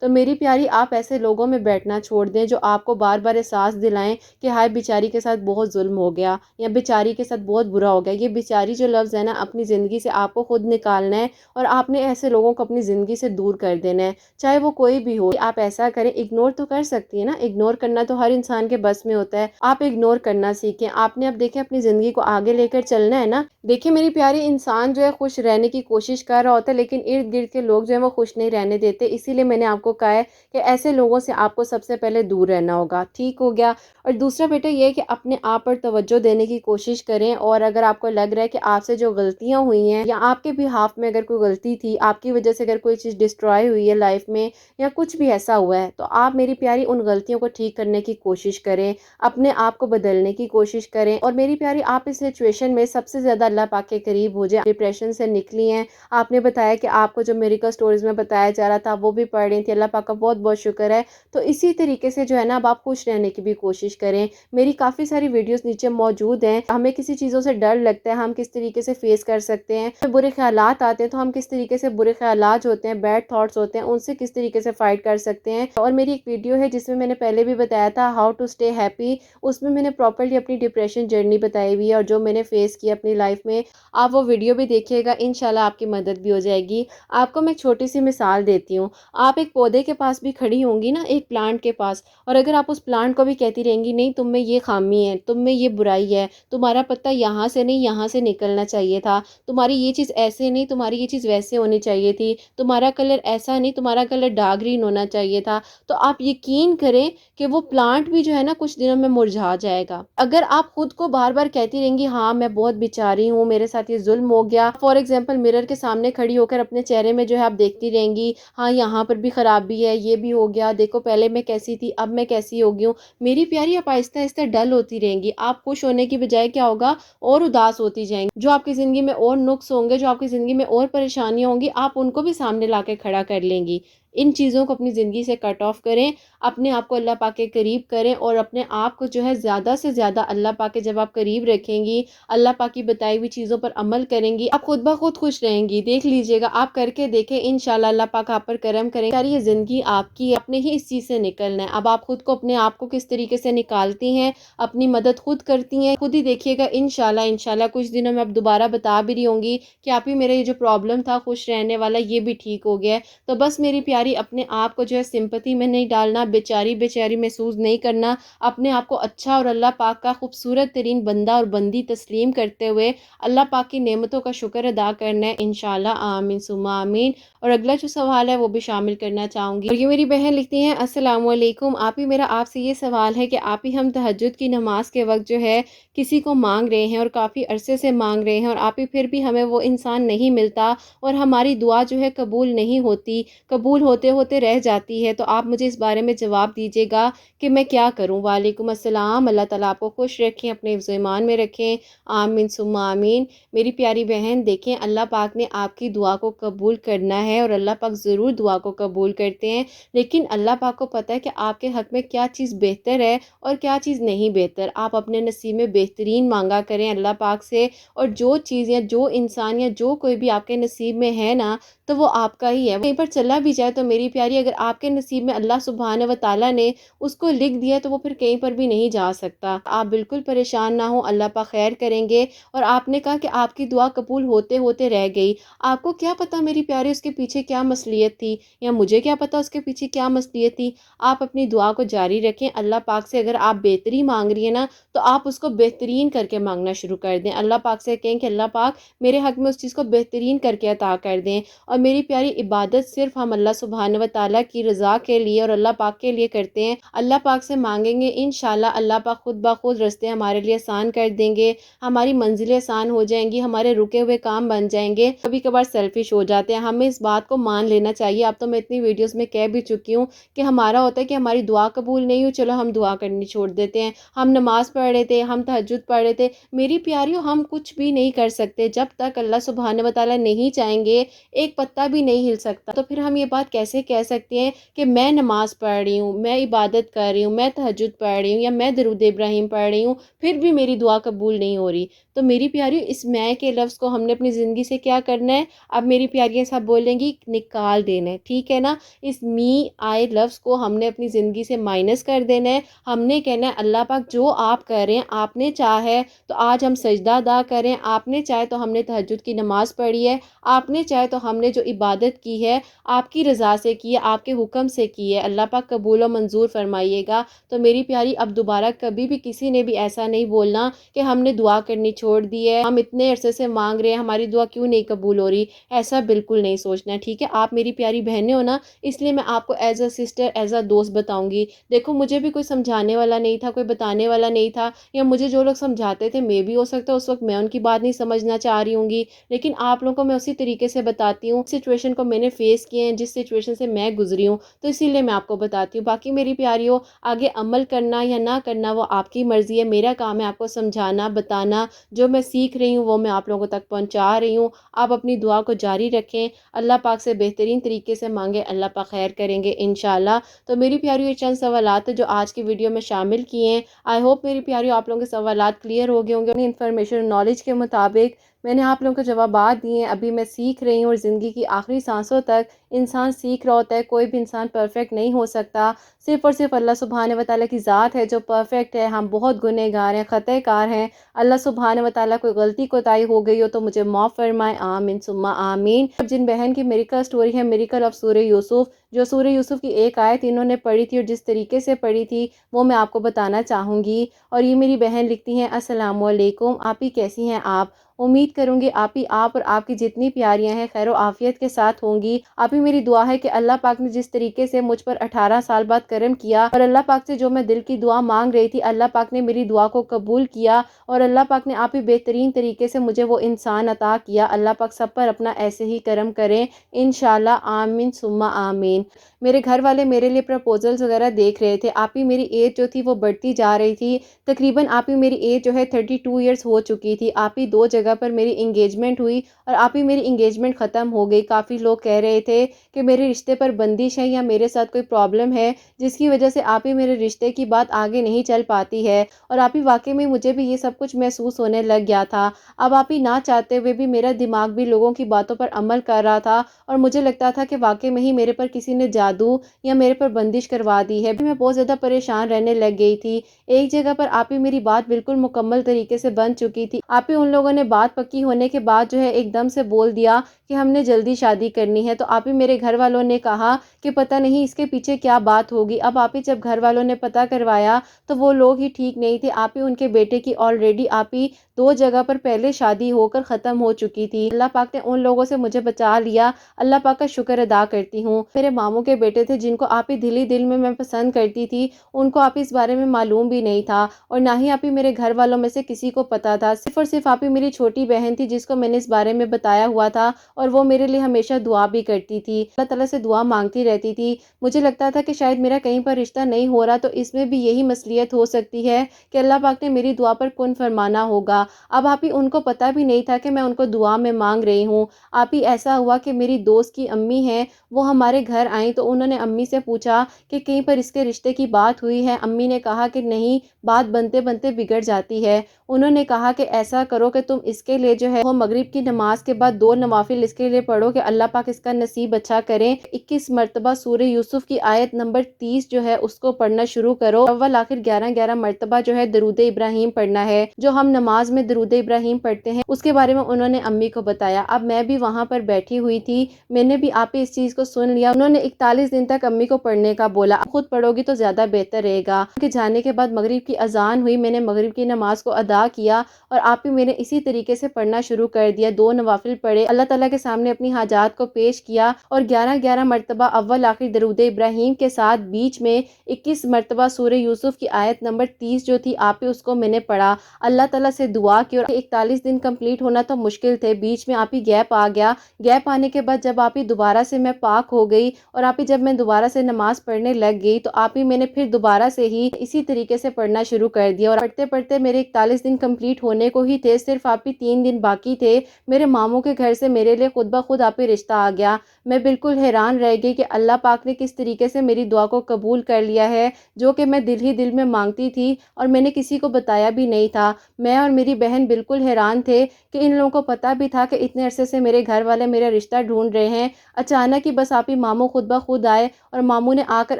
تو میری پیاری آپ ایسے لوگوں میں بیٹھنا چھوڑ دیں جو آپ کو بار بار احساس دلائیں کہ ہائے بیچاری کے ساتھ بہت ظلم ہو گیا یا بیچاری کے ساتھ بہت برا ہو گیا۔ یہ بیچاری جو لفظ ہے نا، اپنی زندگی سے آپ کو خود نکالنا ہے اور آپ نے ایسے لوگوں کو اپنی زندگی سے دور کر دینا ہے، چاہے وہ کوئی بھی ہو۔ آپ ایسا کریں، اگنور تو کر سکتی ہیں نا، اگنور کرنا تو ہر انسان کے بس میں ہوتا ہے، آپ اگنور کرنا سیکھیں۔ آپ نے اب دیکھیں اپنی زندگی کو آگے لے کر چلنا ہے نا۔ دیکھیں میری پیاری، انسان جو ہے خوش رہنے کی کوشش کر رہا ہوتا ہے لیکن ارد گرد کے لوگ جو ہیں وہ خوش نہیں رہنے دیتے، اسی لیے میں نے آپ کو کہا ہے کہ ایسے لوگوں سے آپ کو سب سے پہلے دور رہنا ہوگا، ٹھیک ہو گیا۔ اور دوسرا بیٹا یہ ہے کہ اپنے آپ پر توجہ دینے کی کوشش کریں، اور اگر آپ کو لگ رہا ہے کہ آپ سے جو غلطیاں ہوئی ہیں یا آپ کے بہاف میں اگر کوئی غلطی تھی، آپ کی وجہ سے اگر کوئی چیز ڈسٹرائے ہوئی ہے لائف میں یا کچھ بھی ایسا ہوا ہے، تو آپ میری پیاری ان غلطیوں کو ٹھیک کرنے کی کوشش کریں، اپنے آپ کو بدلنے کی کوشش کریں۔ اور میری پیاری آپ اس سچویشن میں سب سے زیادہ اللہ پاک کے قریب ہو جائیں۔ ڈپریشن سے نکلی ہیں، آپ نے بتایا کہ آپ کو جو میریکل سٹوریز میں بتایا جا رہا تھا وہ بھی پڑھ رہی تھی، اللہ پاک کا بہت بہت شکر ہے۔ تو اسی طریقے سے جو ہے نا اب آپ خوش رہنے کی بھی کوشش کریں۔ میری کافی ساری ویڈیوز نیچے موجود ہیں، ہمیں کسی چیزوں سے ڈر لگتا ہے ہم کس طریقے سے فیس کر سکتے ہیں، برے خیالات آتے ہیں تو ہم کس طریقے سے برے خیالات ہوتے ہیں، بیڈ تھاٹس ہوتے ہیں، ان سے کس طریقے سے فائٹ کر سکتے ہیں۔ اور میری ایک ویڈیو ہے جس میں میں نے پہلے بھی بتایا تھا ہاؤ ٹو اسٹے ہیپی، اس میں نے پراپرلی اپنی ڈپریشن جرنی بتائی ہوئی ہے اور جو میں نے فیس کی اپنی لائف میں۔ آپ وہ ویڈیو بھی دیکھیے گا، انشاءاللہ آپ کی مدد بھی ہو جائے گی۔ آپ کو میں ایک چھوٹی سی مثال دیتی ہوں، آپ ایک پودے کے پاس بھی کھڑی ہوں گی نا، ایک پلانٹ کے پاس، اور اگر آپ اس پلانٹ کو بھی کہتی رہیں گی نہیں تم میں یہ خامی ہے، تم میں یہ برائی ہے، تمہارا پتا یہاں سے نہیں یہاں سے نکلنا چاہیے تھا، تمہاری یہ چیز ایسے نہیں تمہاری یہ چیز ویسے ہونی چاہیے تھی، تمہارا کلر ایسا نہیں تمہارا کلر ڈارک گرین ہونا چاہیے تھا، تو آپ یقین کریں کہ وہ پلانٹ بھی جو ہے نا کچھ دنوں میں مرجھا جائے گا۔ اگر آپ خود کو بار بار کہتی رہیں گی ہاں میں بہت بیچاری ہوں، میرے ساتھ یہ ظلم ہو گیا، فار ایگزامپل مرر کے سامنے کھڑی ہو کر اپنے چہرے میں جو ہے آپ دیکھتی رہیں گی ہاں یہاں پر بھی خرابی ہے، یہ بھی ہو گیا، دیکھو پہلے میں کیسی تھی اب میں کیسی ہو گئی ہوں، میری پیاری آپ آہستہ آہستہ ڈل ہوتی رہیں گی، آپ خوش ہونے کی بجائے کیا ہوگا اور اداس ہوتی جائیں گی۔ جو آپ کی زندگی میں اور نقص ہوں گے، جو آپ کی زندگی میں اور پریشانیاں ہوں گی، آپ ان کو بھی سامنے لا کے کھڑا کر لیں گی۔ ان چیزوں کو اپنی زندگی سے کٹ آف کریں، اپنے آپ کو اللہ پاک کے قریب کریں، اور اپنے آپ کو جو ہے زیادہ سے زیادہ اللہ پاک کے جب آپ قریب رکھیں گی، اللہ پاک کی بتائی ہوئی چیزوں پر عمل کریں گی، آپ خود بخود خوش رہیں گی۔ دیکھ لیجئے گا، آپ کر کے دیکھیں، انشاءاللہ اللہ پاک آپ پر کرم کریں گے۔ یہ زندگی آپ کی ہے، آپ نے ہی اس چیز سے نکلنا ہے۔ اب آپ خود کو اپنے آپ کو کس طریقے سے نکالتی ہیں، اپنی مدد خود کرتی ہیں، خود ہی دیکھیے گا انشاءاللہ کچھ دنوں میں اب دوبارہ بتا بھی رہی ہوں گی کہ آپ ہی میرا یہ جو پرابلم تھا خوش رہنے والا یہ بھی ٹھیک ہو گیا ہے۔ تو بس میری پیاری اپنے آپ کو جو ہے سمپتھی میں نہیں ڈالنا، بیچاری بیچاری محسوس نہیں کرنا، اپنے آپ کو اچھا اور اللہ پاک کا خوبصورت ترین بندہ اور بندی تسلیم کرتے ہوئے اللہ پاک کی نعمتوں کا شکر ادا کرنا ہے، انشاءاللہ آمین ثم آمین۔ اور اگلا جو سوال ہے وہ بھی شامل کرنا چاہوں گی، اور یہ میری بہن لکھتی ہیں السلام علیکم آپ ہی، میرا آپ سے یہ سوال ہے کہ آپ ہی ہم تہجد کی نماز کے وقت جو ہے کسی کو مانگ رہے ہیں اور کافی عرصے سے مانگ رہے ہیں، اور آپ ہی پھر بھی ہمیں وہ انسان نہیں ملتا اور ہماری دعا جو ہے قبول نہیں ہوتی، قبول ہوتے ہوتے رہ جاتی ہے، تو آپ مجھے اس بارے میں جواب دیجیے گا کہ میں کیا کروں۔ وعلیکم السلام، اللہ تعالیٰ آپ کو خوش رکھیں، اپنے حفظ و ایمان میں رکھیں، آمین ثم آمین۔ میری پیاری بہن دیکھیں، اللہ پاک نے آپ کی دعا کو قبول کرنا ہے اور اللہ پاک ضرور دعا کو قبول کرتے ہیں، لیکن اللہ پاک کو پتہ ہے کہ آپ کے حق میں کیا چیز بہتر ہے اور کیا چیز نہیں بہتر۔ آپ اپنے نصیب میں بہترین مانگا کریں اللہ پاک سے، اور جو چیز یا جو انسان یا جو کوئی بھی آپ کے نصیب میں ہے نا تو وہ آپ کا ہی ہے۔ کہیں پر چلا بھی جائے تو میری پیاری اگر آپ کے نصیب میں اللہ سبحانہ و تعالیٰ نے اس کو لکھ دیا تو وہ پھر کہیں پر بھی نہیں جا سکتا۔ آپ بالکل پریشان نہ ہوں، اللہ پاک خیر کریں گے۔ اور آپ نے کہا کہ آپ کی دعا قبول ہوتے ہوتے رہ گئی، آپ کو کیا پتا میری پیاری اس کے پیچھے کیا مصلیت تھی، یا مجھے کیا پتا اس کے پیچھے کیا مصلیت تھی۔ آپ اپنی دعا کو جاری رکھیں اللہ پاک سے، اگر آپ بہتری مانگ رہی ہیں نا تو آپ اس کو بہترین کر کے مانگنا شروع کر دیں، اللہ پاک سے کہیں کہ اللہ پاک میرے حق میں اس چیز کو بہترین کر کے عطا کر دیں۔ اور میری پیاری عبادت صرف ہم اللہ سبحانہ و تعالیٰ کی رضا کے لیے اور اللہ پاک کے لیے کرتے ہیں، اللہ پاک سے مانگیں گے انشاءاللہ اللہ پاک خود بخود راستے ہمارے لیے آسان کر دیں گے، ہماری منزلیں آسان ہو جائیں گی، ہمارے رکے ہوئے کام بن جائیں گے۔ کبھی کبھار سیلفش ہو جاتے ہیں، ہمیں اس بات کو مان لینا چاہیے۔ اب تو میں اتنی ویڈیوز میں کہہ بھی چکی ہوں کہ ہمارا ہوتا ہے کہ ہماری دعا قبول نہیں ہوئی، چلو ہم دعا کرنی چھوڑ دیتے ہیں، ہم نماز پڑھ رہے تھے، ہم تہجد پڑھ رہے تھے، میری پیاریوں ہم کچھ بھی نہیں کر سکتے جب تک اللہ سبحانہ و تعالیٰ نہیں چاہیں گے۔ ایک پتا بھی نہیں ہل سکتا، تو پھر ہم یہ بات کیسے کہہ سکتے ہیں کہ میں نماز پڑھ رہی ہوں، میں عبادت کر رہی ہوں، میں تہجد پڑھ رہی ہوں یا میں درود ابراہیم پڑھ رہی ہوں، پھر بھی میری دعا قبول نہیں ہو رہی؟ تو میری پیاریو، اس میں کے لفظ کو ہم نے اپنی زندگی سے کیا کرنا ہے؟ اب میری پیاریاں صاحب بولیں گی نکال دینا ہے، ٹھیک ہے نا؟ اس می آئے لفظ کو ہم نے اپنی زندگی سے مائنس کر دینا ہے۔ ہم نے کہنا ہے اللہ پاک جو آپ کر رہے ہیں، آپ نے چاہا ہے تو آج ہم سجدہ ادا کریں، آپ نے چاہے تو ہم نے تہجد کی نماز پڑھی ہے، آپ نے چاہے تو ہم نے جو عبادت کی ہے آپ کی رضا سے کی ہے، آپ کے حکم سے کی ہے، اللہ پاک قبول و منظور فرمائیے گا۔ تو میری پیاری، اب دوبارہ کبھی بھی کسی نے بھی ایسا نہیں بولنا کہ ہم نے دعا کرنی چھوڑ دی ہے، ہم اتنے عرصے سے مانگ رہے ہیں، ہماری دعا کیوں نہیں قبول ہو رہی؟ ایسا بالکل نہیں سوچنا، ٹھیک ہے؟ آپ میری پیاری بہنیں ہو نا، اس لیے میں آپ کو as a sister, as a دوست بتاؤں گی۔ دیکھو، مجھے بھی کوئی سمجھانے والا نہیں تھا، کوئی بتانے والا نہیں تھا، یا مجھے جو لوگ سمجھاتے تھے میں بھی ہو سکتا ہے اس وقت میں ان کی بات نہیں سمجھنا چاہ رہی ہوں گی، لیکن آپ لوگوں کو میں اسی طریقے سے بتاتی ہوں، سچویشن کو میں نے فیس کیے ہیں، جس سچویشن سے میں گزری ہوں، تو اسی لیے میں آپ کو بتاتی ہوں۔ باقی میری پیاریوں، آگے عمل کرنا یا نہ کرنا وہ آپ کی مرضی ہے، میرا کام ہے آپ کو سمجھانا، بتانا، جو میں سیکھ رہی ہوں وہ میں آپ لوگوں تک پہنچا رہی ہوں۔ آپ اپنی دعا کو جاری رکھیں، اللہ پاک سے بہترین طریقے سے مانگیں، اللہ پاک خیر کریں گے انشاءاللہ۔ تو میری پیاریوں، یہ چند سوالات جو آج کی ویڈیو میں شامل کیے ہیں، آئی ہوپ میری پیاریوں آپ لوگوں کے سوالات کلیئر ہو گئے ہوں گے۔ اپنی انفارمیشن نالج کے مطابق میں نے آپ لوگوں کو جوابات دیے ہیں، ابھی میں سیکھ رہی ہوں، اور زندگی کی آخری سانسوں تک انسان سیکھ رہا ہوتا ہے، کوئی بھی انسان پرفیکٹ نہیں ہو سکتا، صرف اور صرف اللہ سبحانہ و تعالیٰ کی ذات ہے جو پرفیکٹ ہے۔ ہم بہت گنہگار ہیں، خطا کار ہیں، اللہ سبحانہ و تعالیٰ کوئی غلطی کوتاہی ہو گئی ہو تو مجھے معاف فرمائے، آمین ثم آمین۔ جن بہن کی میریکل سٹوری ہے، میریکل آف سورہ یوسف، جو سورہ یوسف کی ایک آیت انہوں نے پڑھی تھی اور جس طریقے سے پڑھی تھی وہ میں آپ کو بتانا چاہوں گی۔ اور یہ میری بہن لکھتی ہیں، السلام علیکم، آپ ہی کیسی ہیں آپ؟ امید کروں گی آپ اور آپ کی جتنی پیاریاں ہیں خیر و عافیت کے ساتھ ہوں گی۔ آپ ہی میری دعا ہے کہ اللہ پاک نے جس طریقے سے مجھ پر 18 سال بعد کرم کیا، اور اللہ پاک سے جو میں دل کی دعا مانگ رہی تھی اللہ پاک نے میری دعا کو قبول کیا، اور اللہ پاک نے آپ ہی بہترین طریقے سے مجھے وہ انسان عطا کیا۔ اللہ پاک سب پر اپنا ایسے ہی کرم کریں انشاءاللہ، آمین ثم آمین۔ میرے گھر والے میرے لیے پرپوزلز وغیرہ دیکھ رہے تھے، آپ ہی میری ایج جو تھی وہ بڑھتی جا رہی تھی، تقریباً آپ ہی میری ایج جو ہے 32 ایئرس ہو چکی تھی۔ آپ ہی 2 جگہ پر میری انگیجمنٹ ہوئی اور آپ ہی میری انگیجمنٹ ختم ہو گئی۔ کافی لوگ کہہ رہے تھے کہ میرے رشتے پر بندش ہے یا میرے ساتھ کوئی پرابلم ہے جس کی وجہ سے آپ ہی میرے رشتے کی بات آگے نہیں چل پاتی ہے، اور آپ ہی واقعی میں مجھے بھی یہ سب کچھ محسوس ہونے لگ گیا تھا۔ اب آپ ہی نہ چاہتے ہوئے بھی میرا دماغ بھی لوگوں کی باتوں پر عمل کر رہا تھا، اور مجھے لگتا تھا کہ واقعی میں ہی میرے پر کسی نے جادو یا میرے پر بندش کروا دی ہے۔ میں بہت زیادہ پریشان رہنے لگ گئی تھی۔ ایک جگہ پر آپ ہی میری بات بالکل مکمل طریقے سے بن چکی تھی، آپ ہی ان لوگوں نے بات پکی ہونے کے بعد جو ہے ایک دم سے بول دیا کہ ہم نے جلدی شادی کرنی ہے۔ تو آپ ہی میرے گھر والوں نے کہا کہ پتہ نہیں اس کے پیچھے کیا بات ہوگی۔ اب آپ ہی جب گھر والوں نے پتہ کروایا تو وہ لوگ ہی ٹھیک نہیں تھے، آپ ہی ان کے بیٹے کی آلریڈی آپ ہی 2 جگہ پر پہلے شادی ہو کر ختم ہو چکی تھی۔ اللہ پاک نے ان لوگوں سے مجھے بچا لیا، اللہ پاک کا شکر ادا کرتی ہوں۔ میرے ماموں کے بیٹے تھے جن کو آپ ہی دل ہی دل میں پسند کرتی تھی، ان کو آپ ہی اس بارے میں معلوم بھی نہیں تھا، اور نہ ہی آپ ہی میرے گھر والوں میں سے کسی کو پتا تھا، صرف اور صرف آپ ہی میری چھوٹی بہن تھی جس کو میں نے اس بارے میں بتایا ہوا تھا، اور وہ میرے لیے ہمیشہ دعا بھی کرتی تھی، اللہ تعالیٰ سے دعا مانگتی رہتی تھی۔ مجھے لگتا تھا کہ شاید میرا کہیں پر رشتہ نہیں ہو رہا تو اس میں بھی یہی مصلیت ہو سکتی ہے کہ اللہ پاک نے میری دعا پر کن فرمانا ہوگا۔ اب آپ ہی ان کو پتہ بھی نہیں تھا کہ میں ان کو دعا میں مانگ رہی ہوں۔ آپ ہی ایسا ہوا کہ میری دوست کی امی ہیں، وہ ہمارے گھر آئیں تو انہوں نے امی سے پوچھا کہ کہیں پر اس کے رشتے کی بات ہوئی ہے؟ امی نے کہا کہ نہیں، بات بنتے بنتے بگڑ جاتی ہے۔ انہوں نے کہا کہ ایسا کرو کہ تم اس کے لیے جو ہے وہ مغرب کی نماز کے بعد 2 نوافل اس کے لیے پڑھو کہ اللہ پاک اس کا نصیب اچھا کریں۔ 21 مرتبہ سورہ یوسف کی آیت نمبر 30 جو ہے اس کو پڑھنا شروع کرو، اول آخر 11 مرتبہ جو ہے درود ابراہیم پڑھنا ہے، جو ہم نماز میں درود ابراہیم پڑھتے ہیں اس کے بارے میں انہوں نے امی کو بتایا۔ اب میں بھی وہاں پر بیٹھی ہوئی تھی، میں نے بھی آپ ہی اس چیز کو سن لیا، انہوں نے 41 دن تک امی کو پڑھنے کا بولا، خود پڑھو گی تو زیادہ بہتر رہے گا۔ ان کے جانے کے بعد مغرب کی اذان ہوئی، میں نے مغرب کی نماز کو ادا کیا، اور آپ ہی میں نے اسی طریقے سے پڑھنا شروع کر دیا، 2 نوافل پڑھے، اللہ تعالیٰ کے سامنے اپنی حاجات کو پیش کیا، اور 11 مرتبہ اول آخر درود ابراہیم کے ساتھ بیچ میں 21 مرتبہ سورہ یوسف کی آیت نمبر 30 جو تھی آپ ہی اس کو میں نے پڑھا۔ اللہ تعالیٰ سے دعا کی اور 41 دن کمپلیٹ ہونا تو مشکل تھے، بیچ میں آپ ہی گیپ آ گیا. گیپ آنے کے بعد جب آپ ہی دوبارہ سے میں پاک ہو گئی اور آپ ہی جب میں دوبارہ سے نماز پڑھنے لگ گئی تو آپ ہی میں نے پھر دوبارہ سے ہی اسی طریقے سے پڑھنا شروع کر دیا اور پڑھتے پڑھتے میرے 41 دن کمپلیٹ ہونے کو ہی تھے، صرف آپ ہی 3 دن باقی تھے. میرے ماموں کے گھر سے میرے لیے خود بخود آپ ہی رشتہ آ گیا. میں بالکل حیران رہ گئی کہ اللہ پاک نے کس طریقے سے میری دعا کو قبول کر لیا ہے، جو کہ میں دل ہی دل میں مانگتی تھی اور میں نے کسی کو بتایا بھی نہیں تھا. میں اور میری بہن بالکل حیران تھے کہ ان لوگوں کو پتہ بھی تھا کہ اتنے عرصے سے میرے گھر والے میرا رشتہ ڈھونڈ رہے ہیں. اچانک ہی بس آپ ہی ماموں خود بخود آئے اور ماموں نے آ کر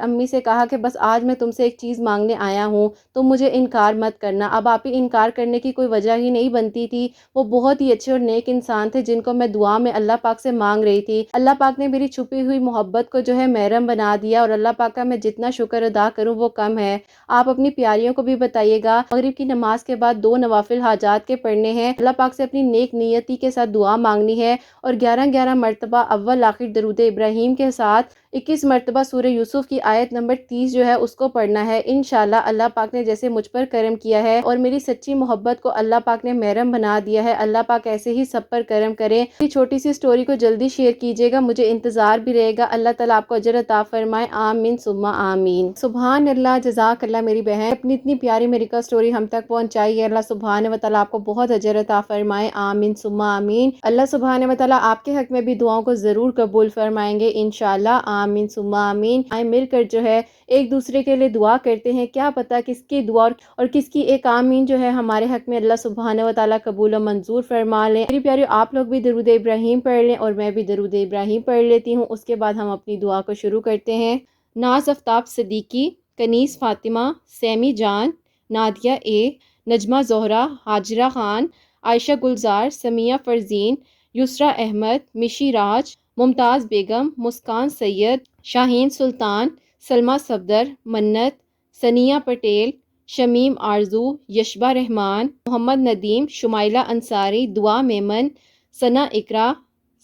امی سے کہا کہ بس آج میں تم سے ایک چیز مانگنے آیا ہوں، تو مجھے انکار مت کرنا. اب آپ ہی انکار کرنے کی کوئی وجہ ہی نہیں بنتی تھی. وہ بہت ہی اچھے اور نیک انسان تھے جن کو میں دعا میں اللہ پاک سے مانگ رہی تھی. اللہ پاک نے میری چھپی ہوئی محبت کو جو ہے محرم بنا دیا اور اللہ پاک کا میں جتنا شکر ادا کروں وہ کم ہے. آپ اپنی پیاریوں کو بھی بتائیے گا، مغرب کی نماز کے بعد 2 نوافل حاجات کے پڑھنے ہیں، اللہ پاک سے اپنی نیک نیتی کے ساتھ دعا مانگنی ہے اور 11 مرتبہ اول آخر درود ابراہیم کے ساتھ 21 مرتبہ سورہ یوسف کی آیت نمبر 30 جو ہے اس کو پڑھنا ہے. انشاءاللہ اللہ پاک نے جیسے مجھ پر کرم کیا ہے اور میری سچی محبت کو اللہ پاک نے محرم بنا دیا ہے، اللہ پاک ایسے ہی سب پر کرم کرے. چھوٹی سی سٹوری کو جلدی شیئر کیجیے گا، مجھے انتظار بھی رہے گا. اللہ تعالیٰ آپ کو اجر عطا فرمائے، آمین ثم آمین. سبحان اللہ، جزاک اللہ میری بہن، اپنی اتنی پیاری امریکہ سٹوری ہم تک پہنچائی ہے. اللہ سبحانہ و تعالیٰ آپ کو بہت اجر عطا فرمائے، آمین ثم آمین. اللہ سبحانہ و تعالیٰ آپ کے حق میں بھی دعاؤں کو ضرور قبول فرمائیں گے انشاءاللہ، آمین ثم آمین. آئیں مل کر جو ہے ایک دوسرے کے لیے دعا کرتے ہیں، کیا پتہ کس کی دعا اور کس کی ایک آمین جو ہے ہمارے حق میں اللہ سبحانہ و تعالیٰ قبول و منظور فرما لیں. میری پیاری آپ لوگ بھی درود ابراہیم پڑھ لیں اور میں بھی درود ابراہیم پڑھ لیتی ہوں، اس کے بعد ہم اپنی دعا کو شروع کرتے ہیں. ناز آفتاب صدیقی، کنیز فاطمہ، سیمی جان، نادیہ اے، نجمہ زہرہ، ہاجرہ خان، عائشہ گلزار، سمیہ فرزین، یسرا احمد، مشی راج، ممتاز بیگم، مسکان سید، شاہین سلطان، سلمہ صفدر، منت، ثنیہ پٹیل، شمیم آرزو، یشبہ رحمان، محمد ندیم، شمائلہ انصاری، دعا میمن، ثنا اقرا،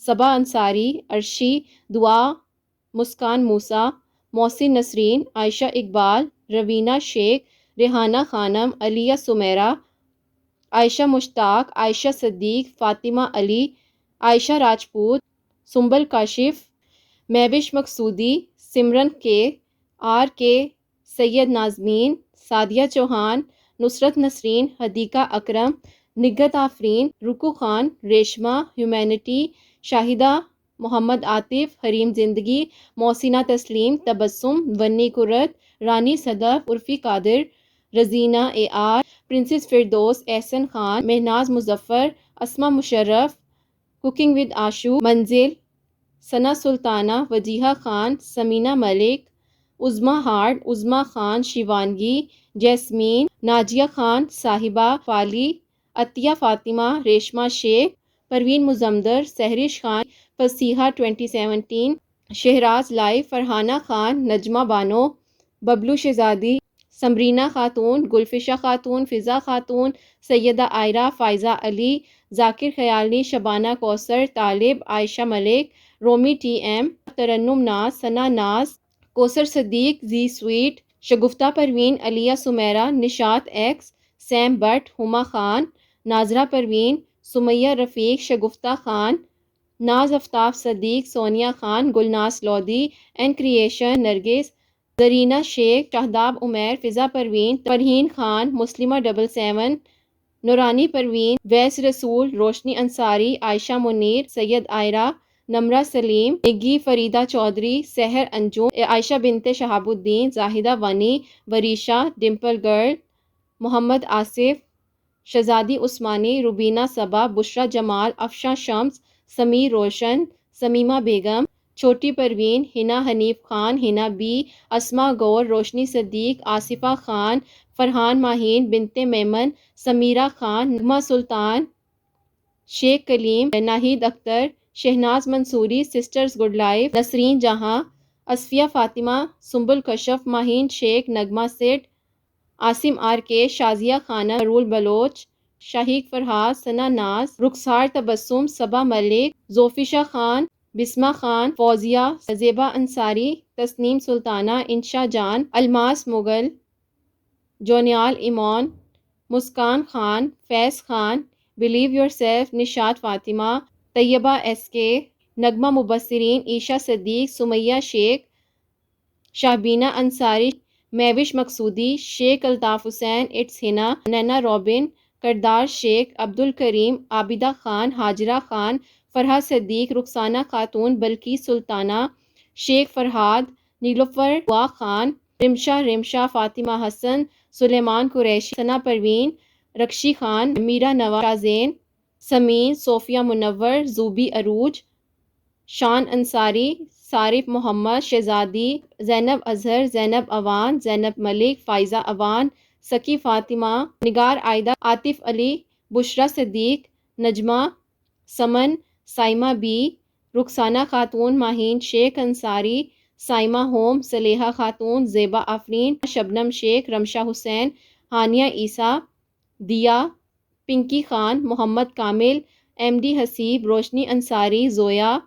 صبا انصاری، عرشی، دعا، مسکان موسیٰ، محسن نسرین، عائشہ اقبال، روینہ شیخ، ریحانہ خانم، علیہ سمیرہ، عائشہ مشتاق، عائشہ صدیق، فاطمہ علی، عائشہ راجپوت، سنبل کاشف، مہوش مقصودی، سمرن کے، آر کے، سید نازمین، سعدیہ چوہان، نصرت نسرین، حدیقہ اکرم، Nighat Afreen, Ruku Khan, Reshma, humanity, Shahida, Muhammad Atif, Hareem Zindagi, Mohsina Tasleem, Tabassum, Wani Qurat, Rani Sadaf, Irfi Qadir, Razina A R, princess Firdous, Ahsan Khan, Mehnaz Muzaffar, Asma Musharraf, cooking with Ashu, Manzil, Sana Sultana, Wajiha Khan, Samina Malik, Uzma heart, Uzma Khan, Shivangi, Jasmine, Najia Khan, Sahiba Fali, Atiya Fatima, Reshma Shaikh, Parveen Mazumdar, Sehrish Khan, Fasiha 2017، Shehraz life, Farhana Khan, Najma Bano, Bablu شہزادی، سمرینہ خاتون، گلفشہ خاتون، فضا خاتون، سیدہ عائرہ، فائزہ علی، ذاکر خیالی، شبانہ کوثر، طالب، عائشہ ملک، رومی ٹی ایم، ترنم ناز، ثنا ناز، کوثر صدیق، زی سویٹ، شگفتہ پروین، علیہ سمیرہ، نشاط ایکس، سیم بٹ، ہما خان، ناظرہ پروین، سمیہ رفیق، شگفتہ خان، ناز آفتاب صدیق، سونیا خان، گلناز لودھی، این کریشن، نرگس، زرینہ شیخ، شہداب عمیر، فضا پروین، فرحین خان، مسلمہ 77، نورانی پروین، ویس رسول، روشنی انصاری، عائشہ منیر، سید عائرہ، نمرہ سلیم، نگی فریدہ چودھری، سحر انجم، عائشہ بنت شہاب الدین، زاہدہ ونی، وریشہ، ڈمپل گرل، محمد آصف، شہزادی عثمانی، روبینہ صبا، بشرا جمال، افشاں شمس، سمیر روشن، سمیمہ بیگم، چھوٹی پروین، ہنا حنیف خان، ہنا بی، اسما گور، روشنی صدیق، آصفہ خان، فرحان ماہین، بنت میمن، سمیرہ خان، نغمہ Sultan, Shaikh Kaleem, Naheed Akhtar, Shehnaz Mansoori, sisters good life, Nasreen Jahan, Asfia Fatima, سنبل کشف، ماہین شیخ، نغمہ set, Asim are K, Shazia Khana, رول Baloch, Shahiq Farhat, Sana Naz, Rukhsar Tabassum, Saba Malik, Zofisha Khan, Bisma Khan, Fouzia, Zeba Ansari, Tasneem Sultana, Insha Jan, Almas Mughal, Juniyal Iman, Muskan Khan, Faiz Khan, believe yourself Nishat Fatima, Tayyaba S K, نغمہ مبصرین عیشا صدیق، سمیہ شیخ، شہبینہ انصاری، مہوش مقصودی، شیخ الطاف حسین، اٹس ہنا، نینا روبن، کردار شیخ، عبدالکریم، عابدہ خان، ہاجرہ خان، فرحہ صدیق، رخسانہ خاتون، بلقیس سلطانہ، شیخ فرہاد، نیلوفر ہوا خان، رمشا، فاطمہ حسن، سلیمان قریشی، ثنا پروین، رکشی خان، میرا نواز، شازین، سمین، صوفیہ منور، زوبی عروج، شان انصاری، صارف محمد، شہزادی، زینب اظہر، زینب اوان، زینب ملک، فائزہ اوان، سکی فاطمہ، نگار عائدہ، عاطف علی، بشرا صدیق، نجمہ، سمن، سائمہ بی، رخسانہ خاتون، ماہین شیخ انصاری، سائمہ ہوم، صلیحہ خاتون، زیبا آفرین، شبنم شیخ، رمشا حسین، ہانیہ عیسیٰ، دیا، پنکی خان، محمد کامل، ایم ڈی حسیب، روشنی انصاری، زویا،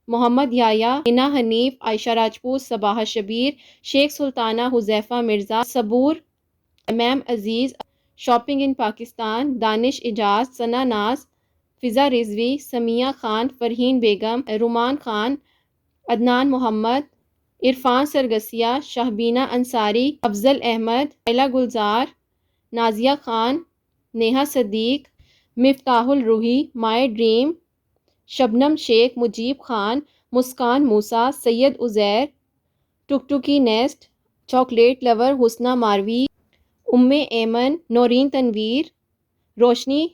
محمد یحییٰ، ہنا حنیف، عائشہ راجپوت، صباحہ شبیر، شیخ سلطانہ، حذیفہ مرزا، صبور، امام عزیز، شاپنگ ان پاکستان، دانش اجاز، ثنا ناز، فضا رضوی، سمیہ خان، فرحین بیگم، رومان خان، عدنان محمد، عرفان سرگسیہ، شہبینہ انصاری، افضل احمد، عائلہ گلزار، نازیہ خان، نیہا صدیق، مفتاح الروحی، مائی ڈریم، شبنم شیخ، مجیب خان، مسکان موسیٰ، سید عزیر، ٹکٹکی nest, chocolate lover, Husna Marvi, ام ایمن، نورین تنویر، روشنی،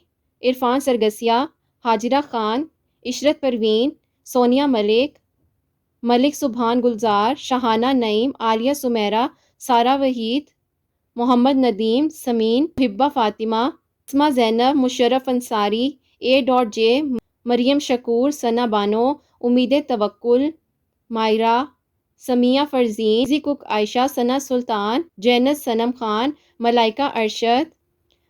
عرفان سرگسیہ، ہاجرہ خان، عشرت پروین، سونیا ملک، ملک سبحان گلزار، شاہانہ نعیم، عالیہ سمیرہ، سارہ وحید، محمد ندیم، سمین، محبہ فاطمہ، اسما زینب، مشرف انصاری، جے، مریم شکور، ثنا بانو، امید توکل، مائرہ، سمیہ فرزین، ایزی کک عائشہ، ثنا سلطان، جینت صنم خان، ملائکہ ارشد،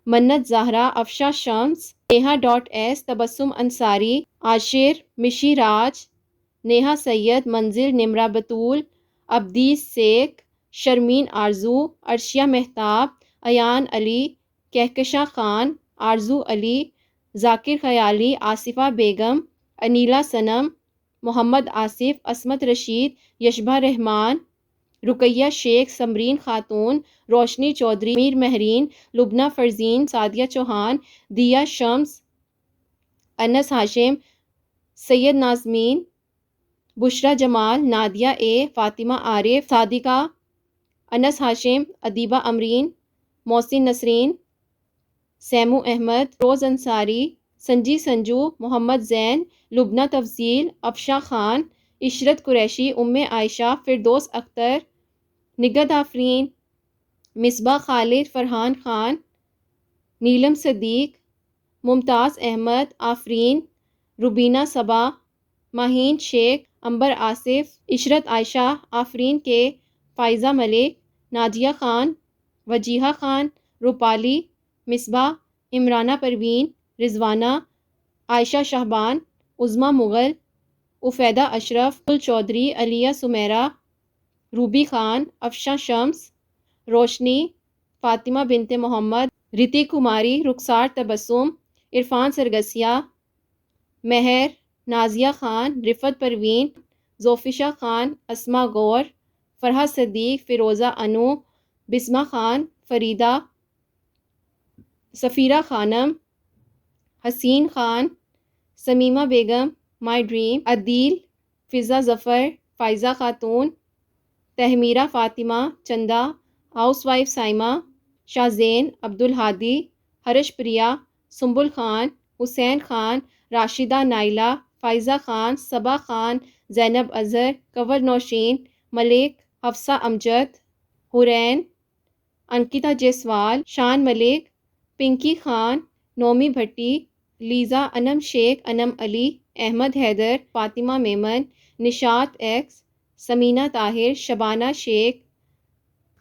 منت زہرا، افشا شمس، نیہا ایس، تبسم انصاری، عاشر، مشی راج، نیہا سید، منزل، نمرہ بطول، عبدیس شیخ، شرمین آرزو، عرشیہ مہتاب، ایان علی، کہکشاں خان، آرزو علی، ذاکر خیالی، آصفہ بیگم، انیلا صنم، محمد آصف، عصمت رشید، یشبہ رحمان، رقیہ شیخ، سمرین خاتون، روشنی چودھری، میر مہرین، لبنہ فرزین، سعدیہ چوہان، دیا شمس، انس ہاشم، سید نازمین، بشرا جمال، نادیہ اے، فاطمہ عارف، صادقہ، انس ہاشم، ادیبہ امرین، محسن نسرین، سیمو احمد، روز انصاری، سنجی سنجو، محمد زین، لبنہ تفضیل، افشاں خان، عشرت قریشی، ام عائشہ، فردوس اختر، نگہت آفرین، مصباح خالد، فرحان خان، نیلم صدیق، ممتاز احمد، آفرین، روبینہ صبا، ماہین شیخ، عنبر آصف، عشرت عائشہ، آفرین کے، فائزہ ملک، ناجیہ خان، وجیہہ خان، روپالی، مصباح، عمرانہ پروین، رضوانہ، عائشہ شہبان، عظمیٰ مغل، عفیدہ اشرف، گل چودھری، علیہ سمیرہ، روبی خان، افشاں شمس، روشنی، فاطمہ بنت محمد، رتی کماری، رخسار تبسم، عرفان سرگسیہ، مہر، نازیہ خان، رفت پروین، زوفشہ خان، اسما غور، فرحہ صدیق، فیروزہ انو، بسمہ خان، فریدہ، سفیرہ خانم، حسین خان، سمیمہ بیگم، مائی ڈریم، عدیل، فضا ظفر، فائزہ خاتون، تحمیرہ فاطمہ، چندہ، ہاؤس وائف سائمہ، شاہزین، عبدالہادی، ہرش پریا، سنبل خان، حسین خان، راشدہ نائلہ، فائزہ خان، صبا خان، زینب اظہر، کنور نوشین، ملک، حفصہ امجد، حرین، انکتا جیسوال، شان ملک، پنکی خان، نومی بھٹی، لیزا، انم شیخ، انم علی، احمد حیدر، فاطمہ میمن، نشاط ایکس، سمینہ طاہر، شبانہ شیخ،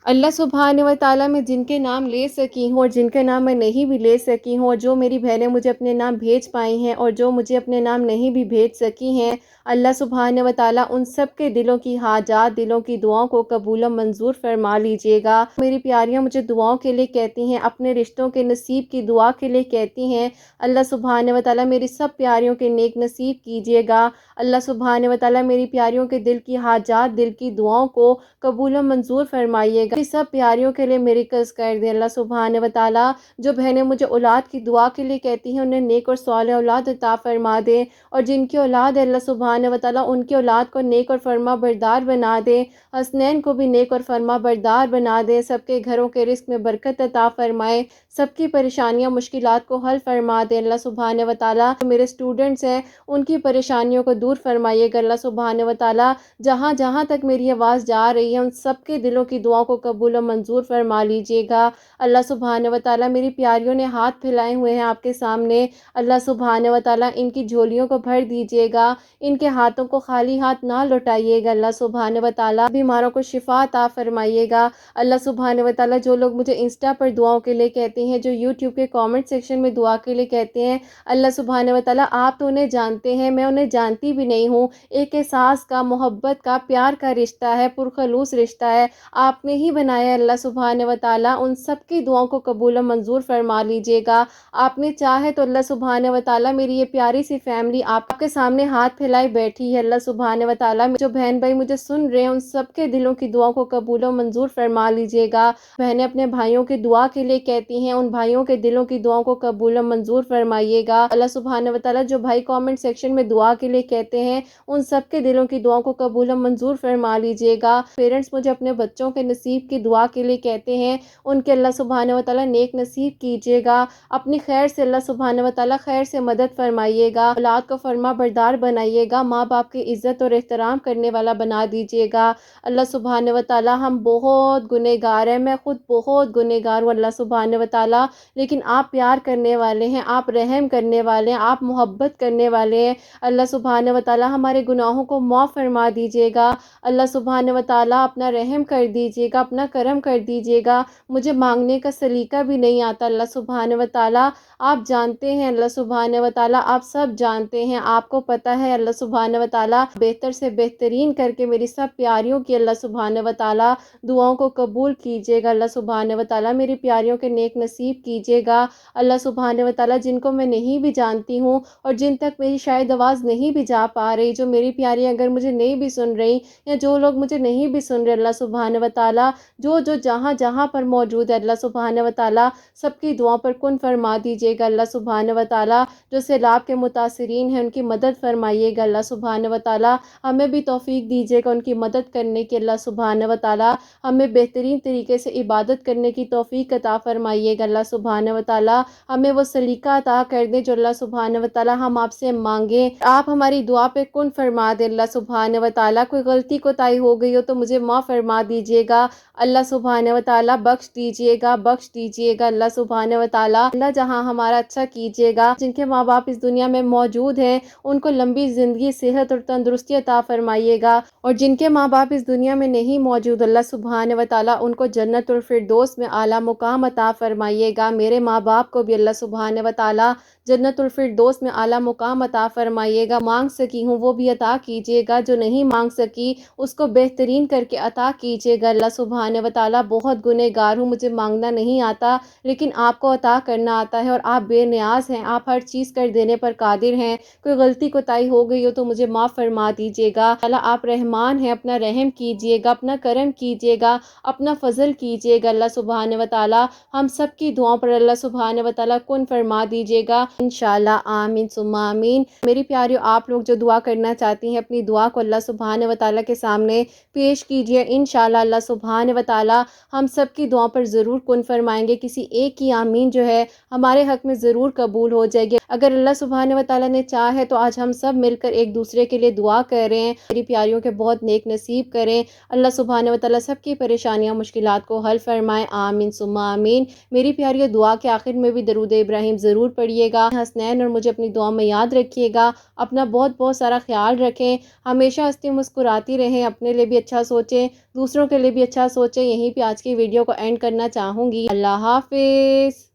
اللہ سبحانہ و تعالیٰ میں جن کے نام لے سکی ہوں اور جن کے نام میں نہیں بھی لے سکی ہوں، اور جو میری بہنیں مجھے اپنے نام بھیج پائی ہیں اور جو مجھے اپنے نام نہیں بھی بھیج سکی ہیں، اللہ سبحانہ و تعالیٰ ان سب کے دلوں کی حاجات، دلوں کی دعاؤں کو قبول و منظور فرما لیجئے گا۔ میری پیاریاں مجھے دعاؤں کے لیے کہتی ہیں، اپنے رشتوں کے نصیب کی دعا کے لیے کہتی ہیں، اللہ سبحانہ و تعالیٰ میری سب پیاریوں کے نیک نصیب کیجئے گا۔ اللہ سبحانہ و تعالیٰ میری پیاریوں کے دل کی حاجات، دل کی دعاؤں کو قبول و منظور فرمائیے گا۔ سب پیاریوں کے لیے میریکلز کر دیں اللہ سبحانہ و تعالیٰ۔ جو بہنیں مجھے اولاد کی دعا کے لیے کہتی ہیں، انہیں نیک اور صالح اولاد عطا فرما دیں، اور جن کی اولاد ہے اللہ سبحانہ و تعالیٰ ان کی اولاد کو نیک اور فرما بردار بنا دیں، حسنین کو بھی نیک اور فرما بردار بنا دیں، سب کے گھروں کے رزق میں برکت عطا فرمائے، سب کی پریشانیاں مشکلات کو حل فرما دیں اللہ سبحانہ و تعالیٰ۔ میرے اسٹوڈنٹس ہیں ان کی پریشانیوں کو دور فرمائیے گا اللہ سبحانہ و تعالیٰ۔ جہاں جہاں تک میری آواز جا رہی ہے ان سب کے دلوں کی دعاؤں کو قبول و منظور فرما لیجئے گا اللہ سبحانہ و تعالیٰ۔ میری پیاریوں نے ہاتھ پھیلائے ہوئے ہیں آپ کے سامنے، اللہ سبحانہ و تعالیٰ ان کی جھولیوں کو بھر دیجئے گا، ان کے ہاتھوں کو خالی ہاتھ نہ لوٹائیے گا اللہ سبحانہ و تعالیٰ۔ بیماروں کو شفا عطا فرمائیے گا اللہ سبحانہ و تعالیٰ۔ جو لوگ مجھے انسٹا پر دعاؤں کے لیے کہتے ہیں، جو یوٹیوب کے کامنٹ سیکشن میں دعا کے لیے کہتے ہیں، اللہ سبحانہ و تعالیٰ آپ تو انہیں جانتے ہیں، میں انہیں جانتی بھی نہیں ہوں۔ ایک احساس کا، محبت کا، پیار کا رشتہ ہے، پرخلوص رشتہ ہے، آپ نے ہی بنایا ہے اللہ سبحانہ و تعالیٰ۔ ان سب کی دعاؤں کو قبول و منظور فرما لیجئے گا۔ آپ نے چاہے تو اللہ سبحانہ و تعالیٰ میری یہ پیاری سی فیملی آپ کے سامنے ہاتھ پھیلائے بیٹھی ہے اللہ سبحانہ و تعالیٰ۔ جو بہن بھائی مجھے سن رہے ہیں ان سب کے دلوں کی دعاؤں کو قبول و منظور فرما لیجئے گا۔ بہنیں اپنے بھائیوں کی دعا کے لیے کہتی ہیں، ان بھائیوں کے دلوں کی دعاؤں کو قبول و منظور فرمائیے گا اللہ سبحانہ و تعالیٰ۔ جو بھائی کامنٹ سیکشن میں دعا کے لیے کہتے ہیں ان سب کے دلوں کی دعاؤں کو قبول و منظور فرما لیجئے گا۔ پیرنٹس مجھے اپنے بچوں کے نصیب کی دعا کے لیے کہتے ہیں، ان کے اللہ سبحانہ و تعالیٰ نیک نصیب کیجئے گا، اپنی خیر سے اللہ سبحانہ و تعالیٰ خیر سے مدد فرمائیے گا، اولاد کو فرما بردار بنائیے گا، ماں باپ کی عزت اور احترام کرنے والا بنا دیجئے گا اللہ سبحانہ و تعالیٰ۔ ہم بہت گنہگار ہیں، میں خود بہت گنہگار ہوں اللہ سبحانہ و تعالیٰ، لیکن آپ پیار کرنے والے ہیں، آپ رحم کرنے والے ہیں، آپ محبت کرنے والے ہیں اللہ سبحانہ و تعالیٰ۔ ہمارے گناہوں کو معاف فرما دیجئے گا اللہ سبحانہ و تعالیٰ، اپنا رحم کر دیجئے گا، اپنا کرم کر دیجئے گا۔ مجھے مانگنے کا سلیقہ بھی نہیں آتا اللہ سبحانہ و تعالیٰ، آپ جانتے ہیں اللہ سبحانہ و تعالیٰ، آپ سب جانتے ہیں، آپ کو پتہ ہے اللہ سبحانہ و تعالیٰ۔ بہتر سے بہترین کر کے میری سب پیاریوں کی اللہ سبحانہ و تعالیٰ دعاؤں کو قبول کیجئے گا اللہ سبحانہ و تعالیٰ۔ میری پیاریوں کے نیک نصیب کیجئے گا اللہ سبحانہ و تعالیٰ۔ جن کو میں نہیں بھی جانتی ہوں اور جن تک میری شاید آواز نہیں بھی جا پا رہی، جو میری پیاری اگر مجھے نہیں بھی سن رہی یا جو لوگ مجھے نہیں بھی سن رہے اللہ سبحانہ و تعالیٰ، جو جہاں جہاں پر موجود ہے اللہ سبحانہ و تعالیٰ، سب کی دعاؤں پر کن فرما دیجئے گا اللہ سبحانہ و تعالیٰ۔ جو سیلاب کے متاثرین ہیں ان کی مدد فرمائیے گا اللہ سبحانہ و تعالیٰ، ہمیں بھی توفیق دیجئے گا ان کی مدد کرنے کی اللہ سبحانہ و تعالیٰ، ہمیں بہترین طریقے سے عبادت کرنے کی توفیق عطا فرمائیے گا اللہ سبحانہ و تعالیٰ، ہمیں وہ سلیقہ عطا کر دیں جو اللہ سبحانہ و تعالیٰ ہم آپ سے مانگیں، آپ ہماری دعا پہ کن فرما دیں اللہ سبحانہ و تعالیٰ۔ کوئی غلطی کوتاہی ہو گئی ہو تو مجھے معاف فرما دیجئے گا اللہ سبحانہ و تعالیٰ، بخش دیجئے گا اللہ سبحانہ و تعالیٰ۔ اللہ جہاں ہمارا اچھا کیجئے گا، جن کے ماں باپ اس دنیا میں موجود ہیں ان کو لمبی زندگی، صحت اور تندرستی عطا فرمائیے گا، اور جن کے ماں باپ اس دنیا میں نہیں موجود اللہ سبحانہ و تعالیٰ ان کو جنت الفردوس میں اعلیٰ مقام عطا فرمائیے گا۔ میرے ماں باپ کو بھی اللہ سبحانہ و تعالیٰ جنت الفردوس میں اعلیٰ مقام عطا فرمائیے گا۔ مانگ سکی ہوں وہ بھی عطا کیجئے گا، جو نہیں مانگ سکی اس کو بہترین کر کے عطا کیجئے گا اللہ سبحانہ و تعالیٰ۔ بہت گنہگار ہوں، مجھے مانگنا نہیں آتا لیکن آپ کو عطا کرنا آتا ہے، اور آپ بے نیاز ہیں، آپ ہر چیز کر دینے پر قادر ہیں۔ کوئی غلطی کوتاہی ہو گئی ہو تو مجھے معاف فرما دیجئے گا اللہ، آپ رحمان ہیں، اپنا رحم کیجئے گا، اپنا کرم کیجئے گا، اپنا فضل کیجئے گا اللہ سبحانہ و تعالیٰ۔ ہم سب کی دعاؤں پر اللہ سبحانہ و تعالیٰ کن فرما دیجئے گا انشاءاللہ، آمین ثم آمین۔ میری پیاریو، آپ لوگ جو دعا کرنا چاہتی ہیں اپنی دعا کو اللہ سبحانہ و تعالیٰ کے سامنے پیش کیجئے، انشاءاللہ اللہ سبحانہ و تعالیٰ ہم سب کی دعاؤں پر ضرور کن فرمائیں گے۔ کسی ایک کی آمین جو ہے ہمارے حق میں ضرور قبول ہو جائے گی۔ اگر اللہ سبحانہ و تعالیٰ نے چاہا ہے تو آج ہم سب مل کر ایک دوسرے کے لیے دعا کر رہے ہیں، میری پیاریوں کے بہت نیک نصیب کریں اللہ سبحانہ و تعالیٰ، سب کی پریشانیاں مشکلات کو حل فرمائیں، آمین ثم آمین۔ میری پیاریوں، دعا کے آخر میں بھی درود ابراہیم ضرور پڑھیے گا، حسنین اور مجھے اپنی دعا میں یاد رکھیے گا، اپنا بہت بہت سارا خیال رکھیں، ہمیشہ ہنستی مسکراتی رہیں، اپنے لیے بھی اچھا سوچیں، دوسروں کے لیے بھی اچھا سوچیں یہیں پہ آج کی ویڈیو کو اینڈ کرنا چاہوں گی۔ اللہ حافظ۔